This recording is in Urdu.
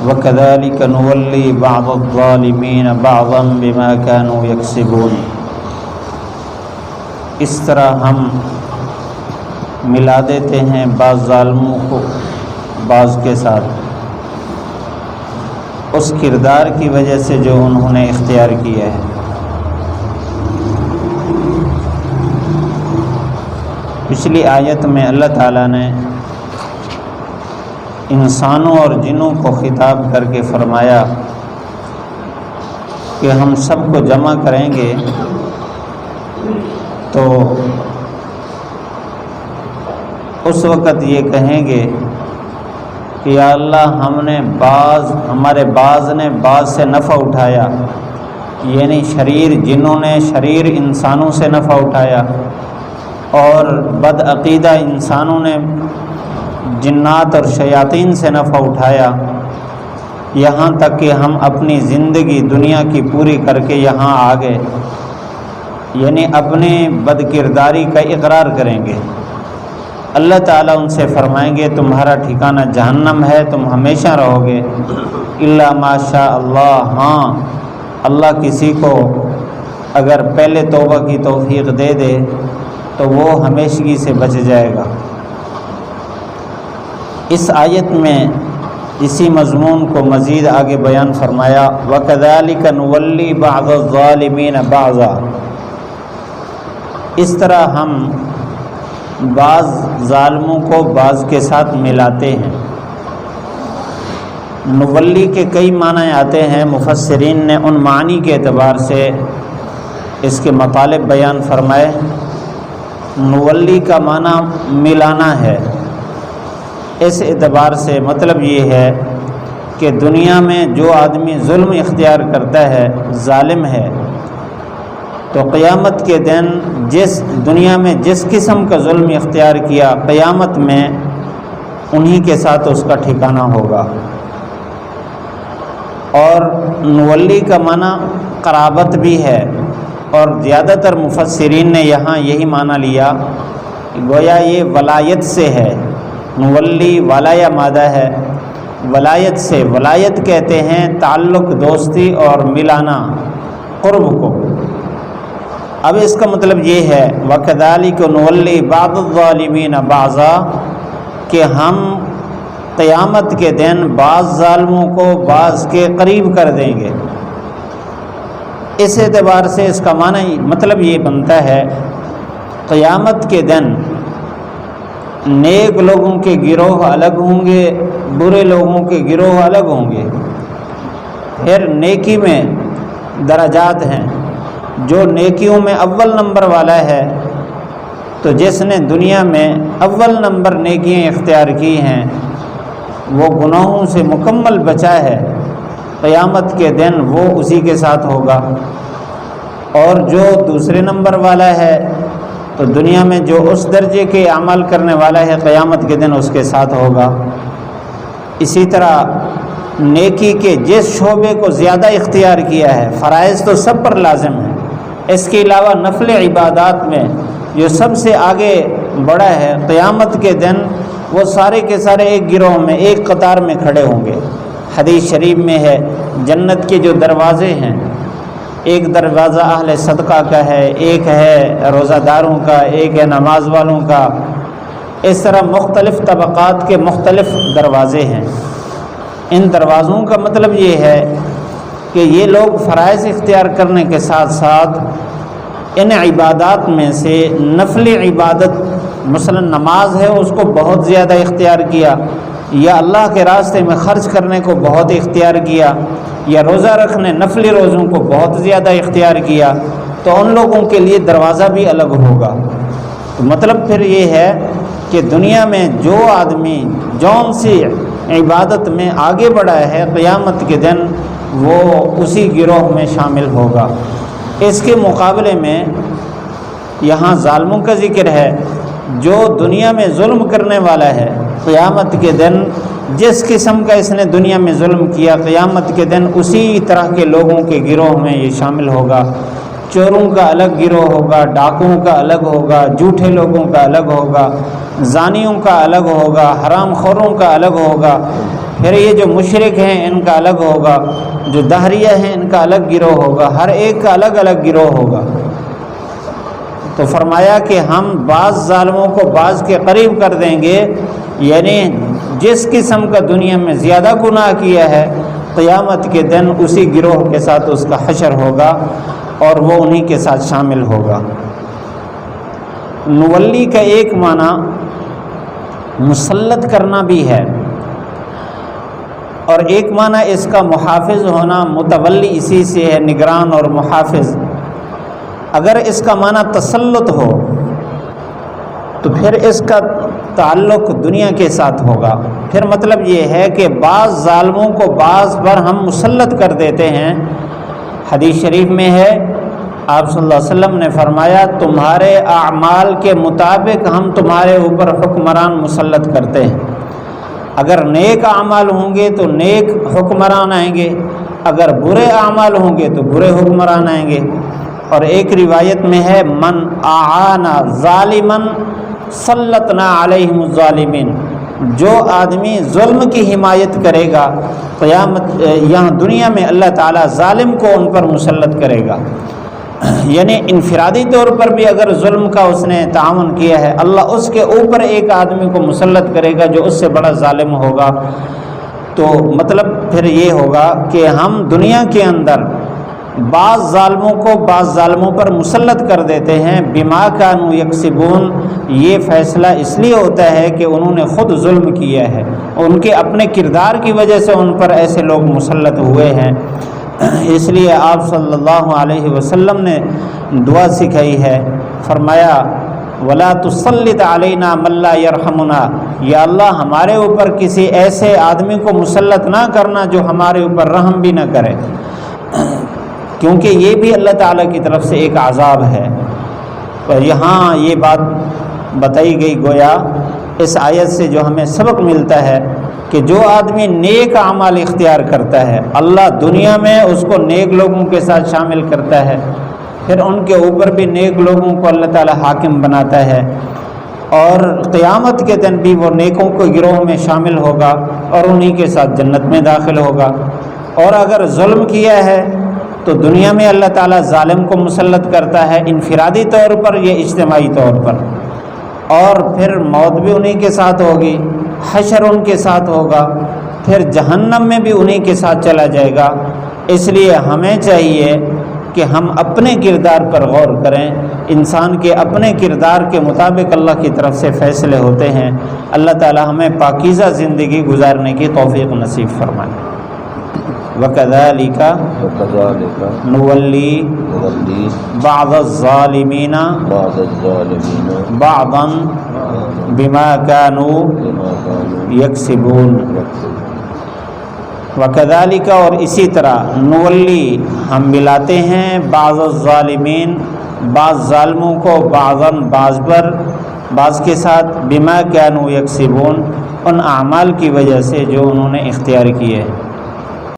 وَكَذَلِكَ نُوَلِّي بَعْضَ الظَّالِمِينَ بَعْضًا بِمَا كَانُوا يَكْسِبُونَ۔ اس طرح ہم ملا دیتے ہیں بعض ظالموں کو بعض کے ساتھ اس کردار کی وجہ سے جو انہوں نے اختیار کیا ہے۔ پچھلی آیت میں اللہ تعالیٰ نے انسانوں اور جنوں کو خطاب کر کے فرمایا کہ ہم سب کو جمع کریں گے تو اس وقت یہ کہیں گے کہ یا اللہ ہمارے بعض نے بعض سے نفع اٹھایا، یعنی شریر جنوں نے شریر انسانوں سے نفع اٹھایا اور بدعقیدہ انسانوں نے جنات اور شیاطین سے نفع اٹھایا، یہاں تک کہ ہم اپنی زندگی دنیا کی پوری کر کے یہاں آ گئے، یعنی اپنی بدکرداری کا اقرار کریں گے۔ اللہ تعالیٰ ان سے فرمائیں گے تمہارا ٹھکانہ جہنم ہے، تم ہمیشہ رہو گے، الا ما شاء اللہ، ہاں اللہ کسی کو اگر پہلے توبہ کی توفیق دے دے تو وہ ہمیشگی سے بچ جائے گا۔ اس آیت میں اسی مضمون کو مزید آگے بیان فرمایا، وَكَذَلِكَ نُوَلِّي بَعْضَ الظَّالِمِينَ بَعْضًا، اس طرح ہم بعض ظالموں کو بعض کے ساتھ ملاتے ہیں۔ نولی کے کئی معنی آتے ہیں، مفسرین نے ان معنی کے اعتبار سے اس کے مطالب بیان فرمائے۔ نولی کا معنی ملانا ہے، اس اعتبار سے مطلب یہ ہے کہ دنیا میں جو آدمی ظلم اختیار کرتا ہے، ظالم ہے، تو قیامت کے دن دنیا میں جس قسم کا ظلم اختیار کیا، قیامت میں انہی کے ساتھ اس کا ٹھکانہ ہوگا۔ اور نولی کا معنی قرابت بھی ہے، اور زیادہ تر مفسرین نے یہاں یہی معنی لیا کہ گویا یہ ولایت سے ہے۔ نولی ولایا مادہ ہے، ولایت سے، ولایت کہتے ہیں تعلق، دوستی اور ملانا، قرب کو۔ اب اس کا مطلب یہ ہے وَكَذَلِكَ نُوَلِّي بَعْضَ الظَّالِمِينَ بَعْضًا، کہ ہم قیامت کے دن بعض ظالموں کو بعض کے قریب کر دیں گے۔ اس اعتبار سے اس کا معنی مطلب یہ بنتا ہے قیامت کے دن نیک لوگوں کے گروہ الگ ہوں گے، برے لوگوں کے گروہ الگ ہوں گے۔ پھر نیکی میں درجات ہیں، جو نیکیوں میں اول نمبر والا ہے تو جس نے دنیا میں اول نمبر نیکیاں اختیار کی ہیں وہ گناہوں سے مکمل بچا ہے، قیامت کے دن وہ اسی کے ساتھ ہوگا۔ اور جو دوسرے نمبر والا ہے تو دنیا میں جو اس درجے کے اعمال کرنے والا ہے، قیامت کے دن اس کے ساتھ ہوگا۔ اسی طرح نیکی کے جس شعبے کو زیادہ اختیار کیا ہے، فرائض تو سب پر لازم ہے، اس کے علاوہ نفل عبادات میں جو سب سے آگے بڑھا ہے، قیامت کے دن وہ سارے کے سارے ایک گروہ میں، ایک قطار میں کھڑے ہوں گے۔ حدیث شریف میں ہے جنت کے جو دروازے ہیں، ایک دروازہ اہل صدقہ کا ہے، ایک ہے روزہ داروں کا، ایک ہے نماز والوں کا، اس طرح مختلف طبقات کے مختلف دروازے ہیں۔ ان دروازوں کا مطلب یہ ہے کہ یہ لوگ فرائض اختیار کرنے کے ساتھ ساتھ ان عبادات میں سے نفل عبادت، مثلا نماز ہے اس کو بہت زیادہ اختیار کیا، یا اللہ کے راستے میں خرچ کرنے کو بہت اختیار کیا، یا روزہ رکھنے نفلی روزوں کو بہت زیادہ اختیار کیا، تو ان لوگوں کے لیے دروازہ بھی الگ ہوگا۔ تو مطلب پھر یہ ہے کہ دنیا میں جو آدمی جون سی عبادت میں آگے بڑھا ہے، قیامت کے دن وہ اسی گروہ میں شامل ہوگا۔ اس کے مقابلے میں یہاں ظالموں کا ذکر ہے، جو دنیا میں ظلم کرنے والا ہے، قیامت کے دن جس قسم کا اس نے دنیا میں ظلم کیا، قیامت کے دن اسی طرح کے لوگوں کے گروہ میں یہ شامل ہوگا۔ چوروں کا الگ گروہ ہوگا، ڈاکوؤں کا الگ ہوگا، جھوٹے لوگوں کا الگ ہوگا، زانیوں کا الگ ہوگا، حرام خوروں کا الگ ہوگا، پھر یہ جو مشرک ہیں ان کا الگ ہوگا، جو دہریہ ہیں ان کا الگ گروہ ہوگا، ہر ایک کا الگ الگ گروہ ہوگا۔ تو فرمایا کہ ہم بعض ظالموں کو بعض کے قریب کر دیں گے، یعنی جس قسم کا دنیا میں زیادہ گناہ کیا ہے قیامت کے دن اسی گروہ کے ساتھ اس کا حشر ہوگا اور وہ انہی کے ساتھ شامل ہوگا۔ نولی کا ایک معنی مسلط کرنا بھی ہے، اور ایک معنی اس کا محافظ ہونا، متولی اسی سے ہے، نگران اور محافظ۔ اگر اس کا معنی تسلط ہو تو پھر اس کا تعلق دنیا کے ساتھ ہوگا، پھر مطلب یہ ہے کہ بعض ظالموں کو بعض پر ہم مسلط کر دیتے ہیں۔ حدیث شریف میں ہے آپ صلی اللہ علیہ وسلم نے فرمایا تمہارے اعمال کے مطابق ہم تمہارے اوپر حکمران مسلط کرتے ہیں۔ اگر نیک اعمال ہوں گے تو نیک حکمران آئیں گے، اگر برے اعمال ہوں گے تو برے حکمران آئیں گے۔ اور ایک روایت میں ہے من اعان ظالما سلطنا علیہم الظالمین، جو آدمی ظلم کی حمایت کرے گا قیامت یہاں دنیا میں اللہ تعالیٰ ظالم کو ان پر مسلط کرے گا۔ یعنی انفرادی طور پر بھی اگر ظلم کا اس نے تعاون کیا ہے اللہ اس کے اوپر ایک آدمی کو مسلط کرے گا جو اس سے بڑا ظالم ہوگا۔ تو مطلب پھر یہ ہوگا کہ ہم دنیا کے اندر بعض ظالموں کو بعض ظالموں پر مسلط کر دیتے ہیں، بما کانوا یکسبون۔ یہ فیصلہ اس لیے ہوتا ہے کہ انہوں نے خود ظلم کیا ہے، ان کے اپنے کردار کی وجہ سے ان پر ایسے لوگ مسلط ہوئے ہیں۔ اس لیے آپ صلی اللہ علیہ وسلم نے دعا سکھائی ہے، فرمایا وَلَا تُسَلِّطْ عَلَيْنَا مَن لَّا يَرْحَمُنَا، یا اللہ ہمارے اوپر کسی ایسے آدمی کو مسلط نہ کرنا جو ہمارے اوپر رحم بھی نہ کرے، کیونکہ یہ بھی اللہ تعالیٰ کی طرف سے ایک عذاب ہے۔ تو یہاں یہ بات بتائی گئی، گویا اس آیت سے جو ہمیں سبق ملتا ہے کہ جو آدمی نیک اعمال اختیار کرتا ہے اللہ دنیا میں اس کو نیک لوگوں کے ساتھ شامل کرتا ہے، پھر ان کے اوپر بھی نیک لوگوں کو اللہ تعالیٰ حاکم بناتا ہے، اور قیامت کے دن بھی وہ نیکوں کے گروہ میں شامل ہوگا اور انہی کے ساتھ جنت میں داخل ہوگا۔ اور اگر ظلم کیا ہے تو دنیا میں اللہ تعالیٰ ظالم کو مسلط کرتا ہے، انفرادی طور پر یا اجتماعی طور پر، اور پھر موت بھی انہی کے ساتھ ہوگی، حشر ان کے ساتھ ہوگا، پھر جہنم میں بھی انہی کے ساتھ چلا جائے گا۔ اس لیے ہمیں چاہیے کہ ہم اپنے کردار پر غور کریں، انسان کے اپنے کردار کے مطابق اللہ کی طرف سے فیصلے ہوتے ہیں۔ اللہ تعالی ہمیں پاکیزہ زندگی گزارنے کی توفیق نصیب فرمائے۔ وَكَذَلِكَ نُوَلِّي بَعْضَ الظَّالِمِينَ بَعْضًا بِمَا كَانُوا يَكْسِبُونَ۔ وَكَذَلِكَ اور اسی طرح نولی ہم ملاتے ہیں بعض الظالمین بعض ظالموں کو بعضاً بعض پر بعض کے ساتھ بما كانوا يكسبون ان اعمال کی وجہ سے جو انہوں نے اختیار کیے ہیں۔